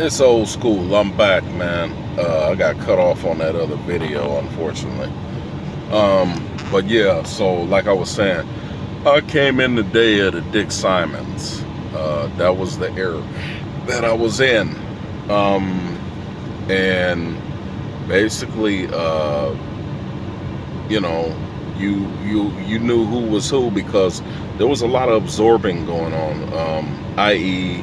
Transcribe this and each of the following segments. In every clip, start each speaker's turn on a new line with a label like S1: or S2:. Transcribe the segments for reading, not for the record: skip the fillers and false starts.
S1: It's old school. I'm back, man. I got cut off on that other video, unfortunately. But yeah, so like I was saying, I came in today at a Dick Simon's. That was the era that I was in. And basically, you know, you knew who was who because there was a lot of absorbing going on, i.e.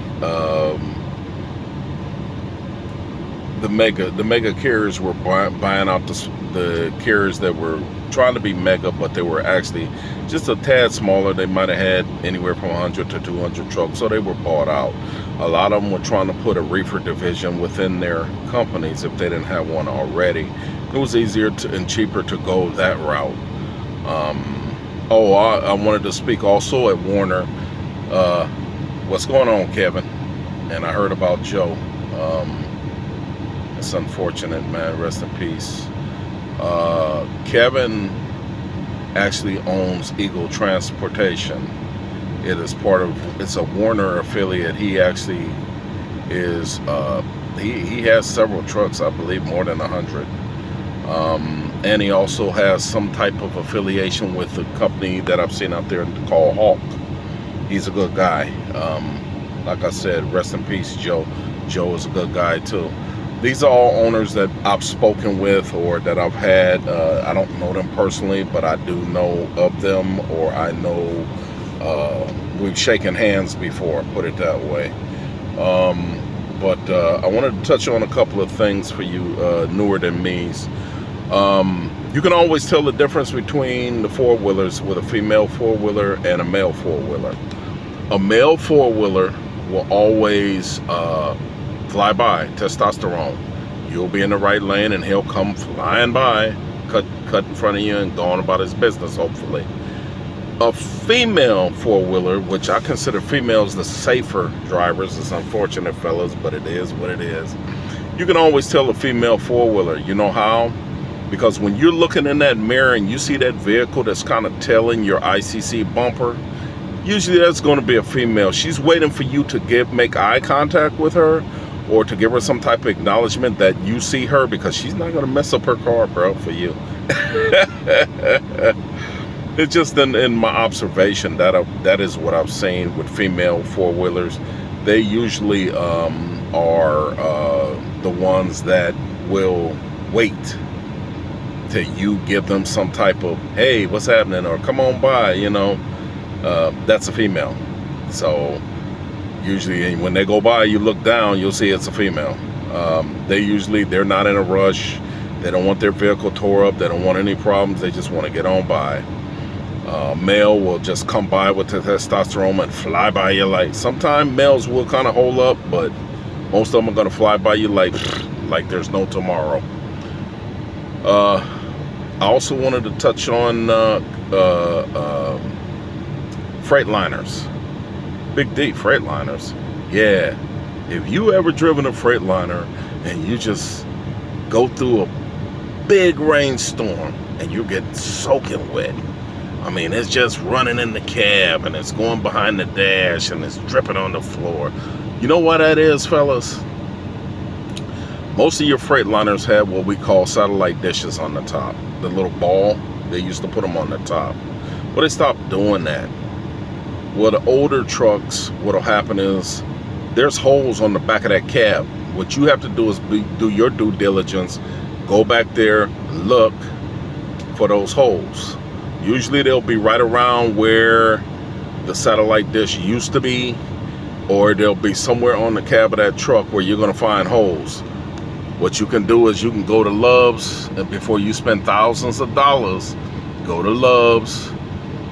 S1: The mega carriers were buying out the carriers that were trying to be mega, but they were actually just a tad smaller. They might have had anywhere from 100 to 200 trucks, so they were bought out. A lot of them were trying to put a reefer division within their companies if they didn't have one already. It was easier and cheaper to go that route. I wanted to speak also at Warner. What's going on, Kevin? And I heard about Joe. It's unfortunate, man. Rest in peace. Kevin actually owns Eagle Transportation. It is it's a Warner affiliate. He actually is, he has several trucks, I believe more than 100. And he also has some type of affiliation with the company that I've seen out there called Hawk. He's a good guy. Like I said, rest in peace, Joe. Joe is a good guy too. These are all owners that I've spoken with or that I've had. I don't know them personally, but I do know of them, or I know we've shaken hands before, put it that way. But I wanted to touch on a couple of things for you newer than me's. You can always tell the difference between the four-wheelers with a female four-wheeler and a male four-wheeler. A male four-wheeler will always fly by, testosterone. You'll be in the right lane and he'll come flying by, cut in front of you and go on about his business, hopefully. A female four-wheeler, which I consider females the safer drivers, it's unfortunate, fellas, but it is what it is. You can always tell a female four-wheeler. You know how? Because when you're looking in that mirror and you see that vehicle that's kind of tailing your ICC bumper, usually that's going to be a female. She's waiting for you to make eye contact with her, or to give her some type of acknowledgement that you see her, because she's not going to mess up her car, bro, for you. It's just in my observation that is what I've seen with female four-wheelers. They usually are the ones that will wait till you give them some type of, hey, what's happening, or come on by, you know. That's a female. So usually when they go by, you look down, you'll see it's a female. They're not in a rush. They don't want their vehicle tore up. They don't want any problems. They just want to get on by. Male will just come by with the testosterone and fly by you like, sometimes males will kind of hold up, but most of them are going to fly by you like there's no tomorrow. I also wanted to touch on Freightliners. Big D, Freightliners. Yeah, if you ever driven a Freightliner and you just go through a big rainstorm and you get soaking wet, I mean, it's just running in the cab and it's going behind the dash and it's dripping on the floor. You know what that is, fellas? Most of your Freightliners have what we call satellite dishes on the top. The little ball, they used to put them on the top. Well, they stopped doing that. Well, the older trucks, what'll happen is there's holes on the back of that cab. What you have to do is do your due diligence, go back there, look for those holes. Usually they'll be right around where the satellite dish used to be, or they'll be somewhere on the cab of that truck where you're gonna find holes. What you can do is you can go to Love's, and before you spend thousands of dollars, go to Love's,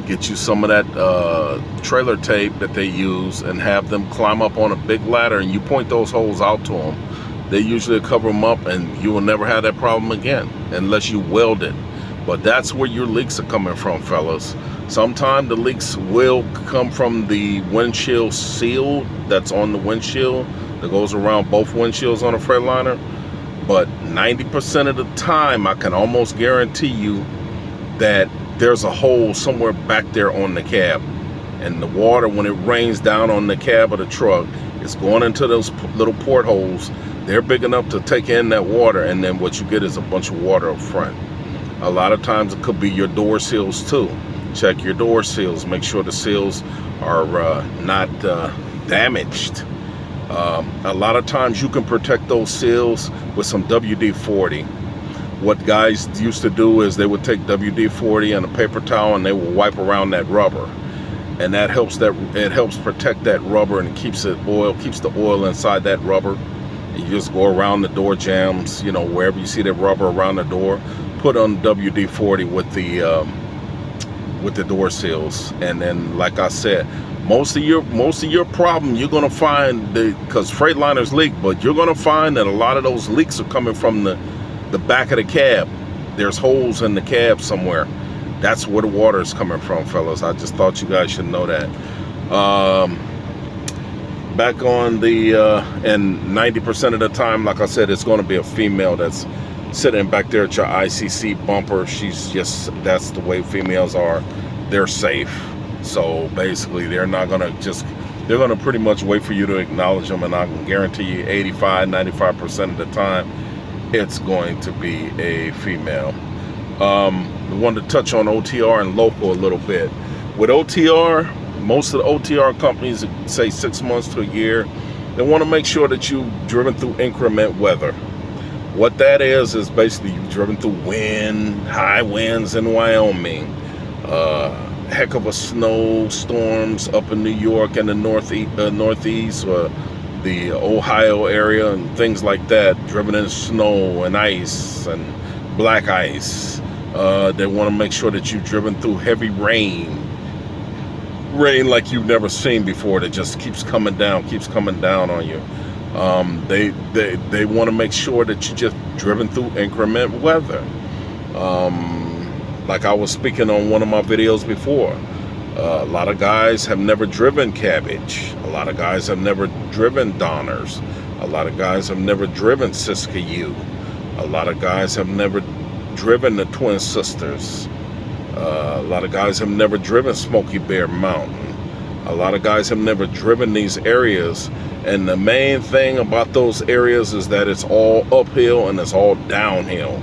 S1: get you some of that trailer tape that they use and have them climb up on a big ladder, and you point those holes out to them. They usually cover them up and you will never have that problem again unless you weld it. But that's where your leaks are coming from, fellas. Sometimes the leaks will come from the windshield seal that's on the windshield that goes around both windshields on a Freightliner. But 90% of the time, I can almost guarantee you that there's a hole somewhere back there on the cab. And the water, when it rains down on the cab of the truck, It's going into those little portholes. They're big enough to take in that water, and then what you get is a bunch of water up front. A lot of times it could be your door seals too. Check your door seals. Make sure the seals are not damaged. A lot of times you can protect those seals with some WD-40. What guys used to do is they would take WD-40 and a paper towel and they will wipe around that rubber, and it helps protect that rubber, and it keeps the oil inside that rubber. You just go around the door jambs, you know, wherever you see that rubber around the door, put on WD-40 with the door seals. And then, like I said, most of your problem you're gonna find, because Freightliners leak, but you're gonna find that a lot of those leaks are coming from the back of the cab. There's holes in the cab somewhere. That's where the water is coming from, fellas. I just thought you guys should know that. Back on the and 90% of the time, like I said, it's going to be a female that's sitting back there at your ICC bumper. That's the way females are. They're safe. So basically, they're going to pretty much wait for you to acknowledge them, and I can guarantee you 85-95% of the time it's going to be a female. We wanted to touch on OTR and local a little bit. With OTR, most of the OTR companies say 6 months to a year. They want to make sure that you've driven through increment weather. What that is basically you've driven through high winds in Wyoming, heck of a snowstorms up in New York and the northeast, or the Ohio area and things like that, driven in snow and ice and black ice. They want to make sure that you've driven through heavy rain like you've never seen before, that just keeps coming down on you. They want to make sure that you just driven through increment weather. Like I was speaking on one of my videos before, a lot of guys have never driven cabbage. A lot of guys have never driven Donners. A lot of guys have never driven Siskiyou. A lot of guys have never driven the Twin Sisters. A lot of guys have never driven Smoky Bear Mountain. A lot of guys have never driven these areas, and the main thing about those areas is that it's all uphill and it's all downhill.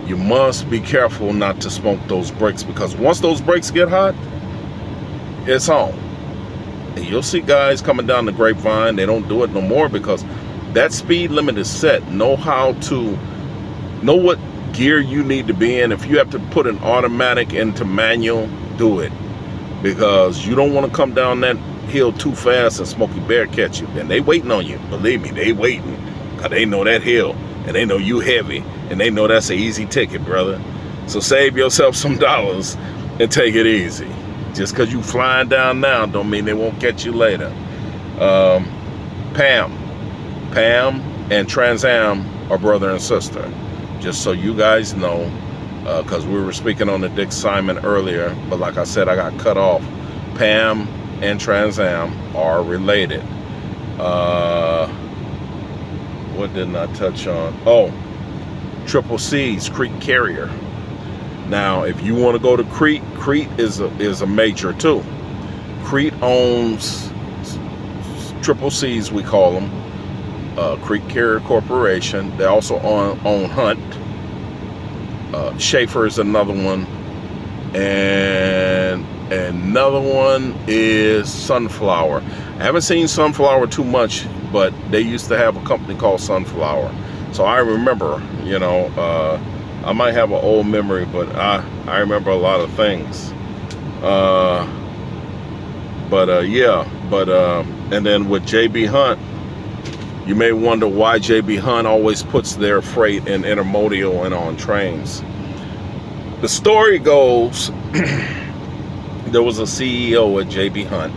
S1: You must be careful not to smoke those brakes, because once those brakes get hot, it's on. And you'll see guys coming down the Grapevine, they don't do it no more because that speed limit is set. Know what gear you need to be in. If you have to put an automatic into manual, do it, because you don't want to come down that hill too fast and Smokey Bear catch you. And they waiting on you, believe me, they waiting, because they know that hill and they know you heavy and they know that's an easy ticket, brother. So save yourself some dollars and take it easy. Just because you flying down now don't mean they won't catch you later. Pam and Trans Am are brother and sister. Just so you guys know, because we were speaking on the Dick Simon earlier, but like I said, I got cut off. Pam and Trans Am are related. What didn't I touch on? Oh, Triple C's, Crete Carrier. Now, if you want to go to Crete, Crete is a major too. Crete owns Triple C's, we call them. Crete Carrier Corporation. They also own Hunt. Schaefer is another one. And another one is Sunflower. I haven't seen Sunflower too much, but they used to have a company called Sunflower. So I remember, you know, I might have an old memory, but I remember a lot of things. And then with JB Hunt, you may wonder why JB Hunt always puts their freight in intermodal and on trains. The story goes, there was a CEO at JB Hunt.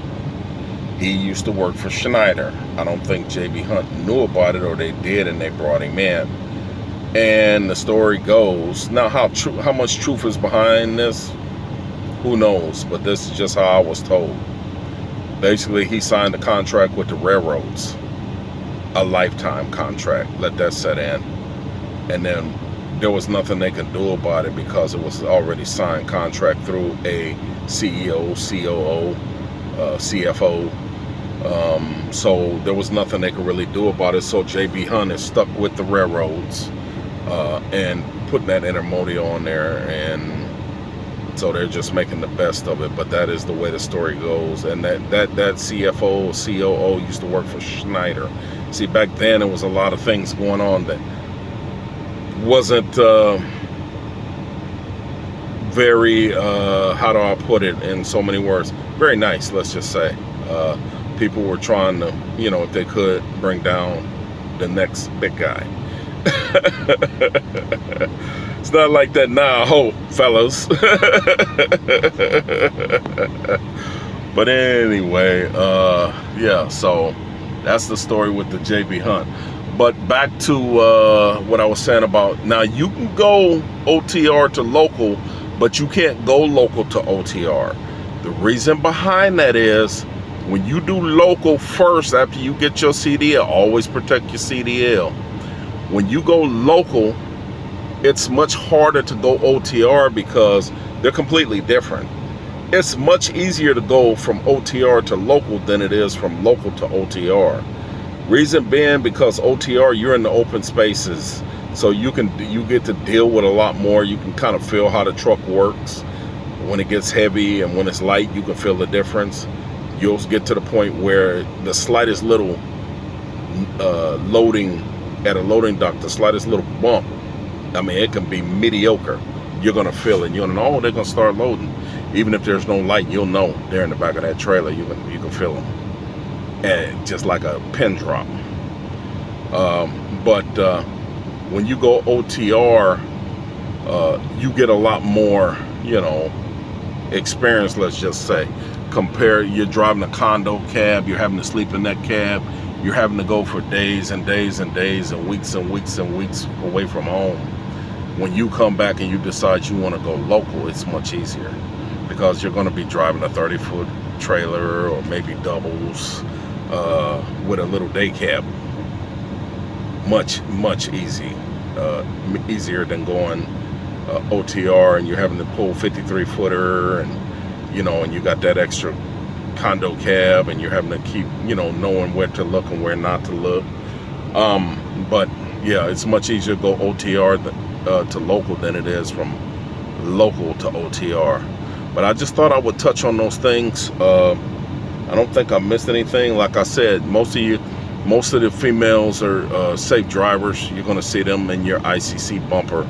S1: He used to work for Schneider. I don't think JB Hunt knew about it, or they did, and they brought him in. And the story goes, now how much truth is behind this, who knows, but this is just how I was told. Basically, he signed a contract with the railroads, a lifetime contract, let that set in, and then there was nothing they could do about it because it was already signed contract through a CEO, COO, CFO, So there was nothing they could really do about it. So JB Hunt is stuck with the railroads and putting that intermodal on there, and so they're just making the best of it. But that is the way the story goes. And that CFO, COO used to work for Schneider. See, back then there was a lot of things going on that wasn't very, how do I put it in so many words? Very nice, let's just say. People were trying to, you know, if they could, bring down the next big guy. It's not like that now, I hope, fellas. But anyway, yeah, so that's the story with the JB Hunt. But back to what I was saying about, now you can go OTR to local, but you can't go local to OTR. The reason behind that is, when you do local first, after you get your CDL, always protect your CDL. When you go local, it's much harder to go OTR because they're completely different. It's much easier to go from OTR to local than it is from local to OTR. Reason being, because OTR, you're in the open spaces, so you get to deal with a lot more. You can kind of feel how the truck works. When it gets heavy and when it's light, you can feel the difference. You'll get to the point where the slightest little loading at a loading dock, the slightest little bump, I mean, it can be mediocre. You're gonna feel it. You're gonna know, oh, they're gonna start loading. Even if there's no light, you'll know they're in the back of that trailer. You can feel them, and just like a pin drop. But when you go OTR, you get a lot more, you know, experience. Let's just say, you're driving a condo cab, you're having to sleep in that cab, you're having to go for days and days and days and weeks and weeks and weeks away from home. When you come back and you decide you want to go local, it's much easier, because you're going to be driving a 30-foot trailer or maybe doubles with a little day cab. Much easier than going OTR, and you're having to pull 53-footer, and you know, and you got that extra condo cab, and you're having to keep, you know, knowing where to look and where not to look. But yeah, it's much easier to go OTR to local than it is from local to OTR. But I just thought I would touch on those things. I don't think I missed anything. Like I said, most of the females are safe drivers. You're going to see them in your ICC bumper,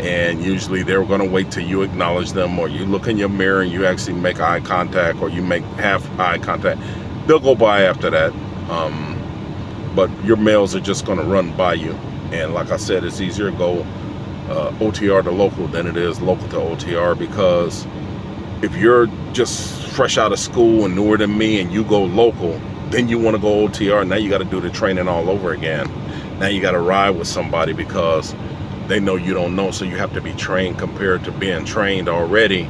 S1: and usually they're going to wait till you acknowledge them, or you look in your mirror and you actually make eye contact, or you make half eye contact. They'll go by after that. But your males are just going to run by you. And like I said, it's easier to go OTR to local than it is local to OTR, because if you're just fresh out of school and newer than me and you go local, then you want to go OTR, now you got to do the training all over again. Now you got to ride with somebody because they know you don't know, so you have to be trained compared to being trained already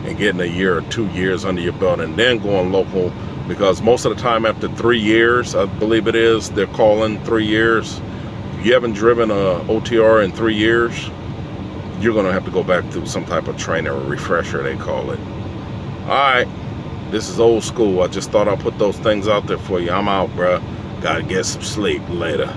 S1: and getting a year or 2 years under your belt and then going local. Because most of the time after 3 years, I believe it is, they're calling 3 years. If you haven't driven a OTR in 3 years, you're going to have to go back through some type of training or refresher, they call it. All right, this is old school. I just thought I'd put those things out there for you. I'm out, bruh. Gotta get some sleep later.